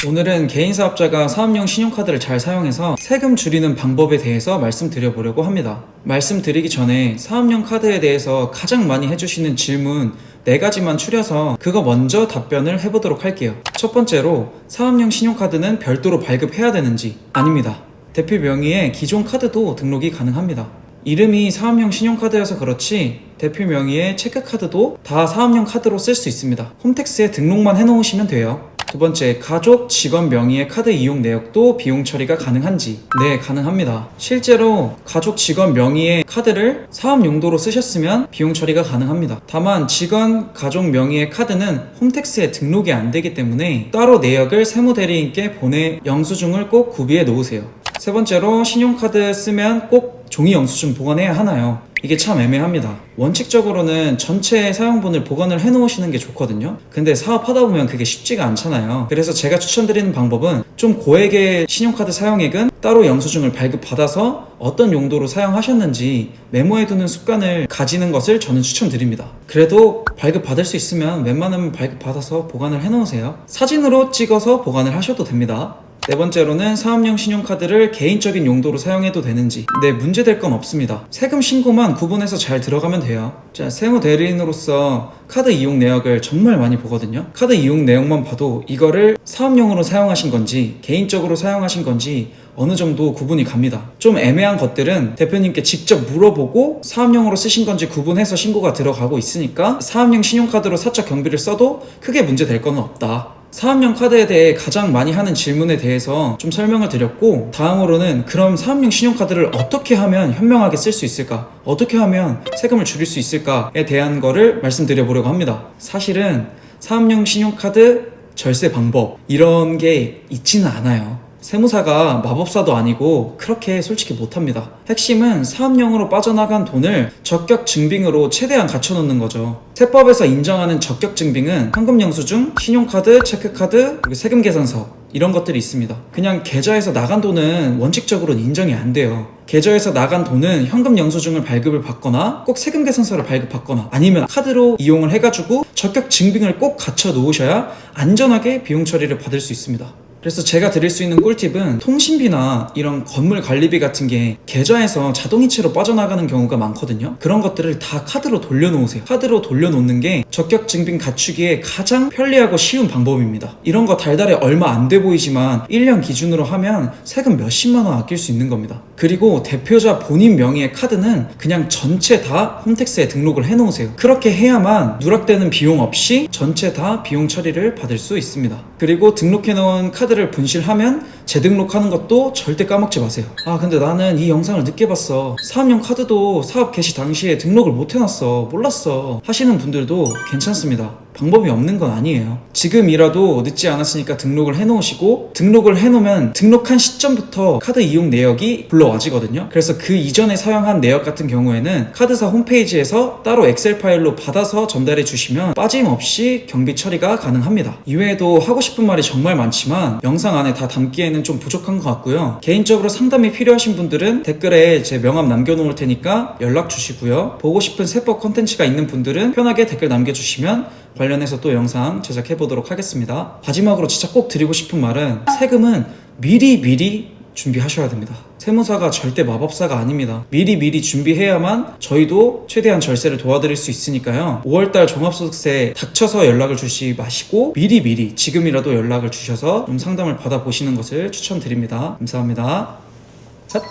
오늘은 개인사업자가 사업용 신용카드를 잘 사용해서 세금 줄이는 방법에 대해서 말씀드려보려고 합니다. 말씀드리기 전에 사업용 카드에 대해서 가장 많이 해주시는 질문 4가지만 추려서 그거 먼저 답변을 해보도록 할게요. 첫 번째로 사업용 신용카드는 별도로 발급해야 되는지? 아닙니다. 대표 명의의 기존 카드도 등록이 가능합니다. 이름이 사업용 신용카드여서 그렇지 대표 명의의 체크카드도 다 사업용 카드로 쓸 수 있습니다. 홈택스에 등록만 해놓으시면 돼요. 두 번째, 가족, 직원 명의의 카드 이용 내역도 비용 처리가 가능한지? 네, 가능합니다. 실제로 가족, 직원 명의의 카드를 사업 용도로 쓰셨으면 비용 처리가 가능합니다. 다만 직원, 가족 명의의 카드는 홈택스에 등록이 안 되기 때문에 따로 내역을 세무대리인께 보내 영수증을 꼭 구비해 놓으세요. 세 번째로, 신용카드 쓰면 꼭 종이 영수증 보관해야 하나요? 이게 참 애매합니다. 원칙적으로는 전체 사용분을 보관을 해놓으시는 게 좋거든요. 근데 사업하다 보면 그게 쉽지가 않잖아요. 그래서 제가 추천드리는 방법은 좀 고액의 신용카드 사용액은 따로 영수증을 발급받아서 어떤 용도로 사용하셨는지 메모해두는 습관을 가지는 것을 저는 추천드립니다. 그래도 발급받을 수 있으면 웬만하면 발급받아서 보관을 해놓으세요. 사진으로 찍어서 보관을 하셔도 됩니다. 네 번째로는 사업용 신용카드를 개인적인 용도로 사용해도 되는지? 네, 문제될 건 없습니다. 세금 신고만 구분해서 잘 들어가면 돼요. 자, 세무대리인으로서 카드 이용 내역을 정말 많이 보거든요. 카드 이용 내역만 봐도 이거를 사업용으로 사용하신 건지 개인적으로 사용하신 건지 어느 정도 구분이 갑니다. 좀 애매한 것들은 대표님께 직접 물어보고 사업용으로 쓰신 건지 구분해서 신고가 들어가고 있으니까 사업용 신용카드로 사적 경비를 써도 크게 문제될 건 없다. 사업용 카드에 대해 가장 많이 하는 질문에 대해서 좀 설명을 드렸고, 다음으로는 그럼 사업용 신용카드를 어떻게 하면 현명하게 쓸 수 있을까? 어떻게 하면 세금을 줄일 수 있을까에 대한 거를 말씀드려 보려고 합니다. 사실은 사업용 신용카드 절세 방법 이런 게 있지는 않아요. 세무사가 마법사도 아니고 그렇게 솔직히 못합니다. 핵심은 사업용으로 빠져나간 돈을 적격 증빙으로 최대한 갖춰놓는 거죠. 세법에서 인정하는 적격 증빙은 현금영수증, 신용카드, 체크카드, 그리고 세금계산서 이런 것들이 있습니다. 그냥 계좌에서 나간 돈은 원칙적으로는 인정이 안 돼요. 계좌에서 나간 돈은 현금 영수증을 발급을 받거나 꼭 세금 계산서를 발급받거나 아니면 카드로 이용을 해가지고 적격 증빙을 꼭 갖춰 놓으셔야 안전하게 비용 처리를 받을 수 있습니다. 그래서 제가 드릴 수 있는 꿀팁은 통신비나 이런 건물 관리비 같은 게 계좌에서 자동이체로 빠져나가는 경우가 많거든요. 그런 것들을 다 카드로 돌려놓으세요. 카드로 돌려놓는 게 적격 증빙 갖추기에 가장 편리하고 쉬운 방법입니다. 이런 거 달달에 얼마 안 돼 보이지만 1년 기준으로 하면 세금 몇십만 원 아낄 수 있는 겁니다. 그리고 대표자 본인 명의의 카드는 그냥 전체 다 홈택스에 등록을 해놓으세요. 그렇게 해야만 누락되는 비용 없이 전체 다 비용 처리를 받을 수 있습니다. 그리고 등록해놓은 카드를 분실하면 재등록하는 것도 절대 까먹지 마세요. 아, 근데 나는 이 영상을 늦게 봤어. 사업용 카드도 사업 개시 당시에 등록을 못 해놨어. 몰랐어. 하시는 분들도 괜찮습니다. 방법이 없는 건 아니에요. 지금이라도 늦지 않았으니까 등록을 해놓으시고, 등록을 해놓으면 등록한 시점부터 카드 이용 내역이 불러와지거든요. 그래서 그 이전에 사용한 내역 같은 경우에는 카드사 홈페이지에서 따로 엑셀 파일로 받아서 전달해 주시면 빠짐없이 경비 처리가 가능합니다. 이외에도 하고 싶은 말이 정말 많지만 영상 안에 다 담기에는 좀 부족한 것 같고요. 개인적으로 상담이 필요하신 분들은 댓글에 제 명함 남겨놓을 테니까 연락 주시고요. 보고 싶은 세법 컨텐츠가 있는 분들은 편하게 댓글 남겨주시면 관련해서 또 영상 제작해보도록 하겠습니다. 마지막으로 진짜 꼭 드리고 싶은 말은 세금은 미리 준비하셔야 됩니다. 세무사가 절대 마법사가 아닙니다. 미리 준비해야만 저희도 최대한 절세를 도와드릴 수 있으니까요. 5월달 종합소득세 닥쳐서 연락을 주시지 마시고 미리 지금이라도 연락을 주셔서 좀 상담을 받아보시는 것을 추천드립니다. 감사합니다. 샷!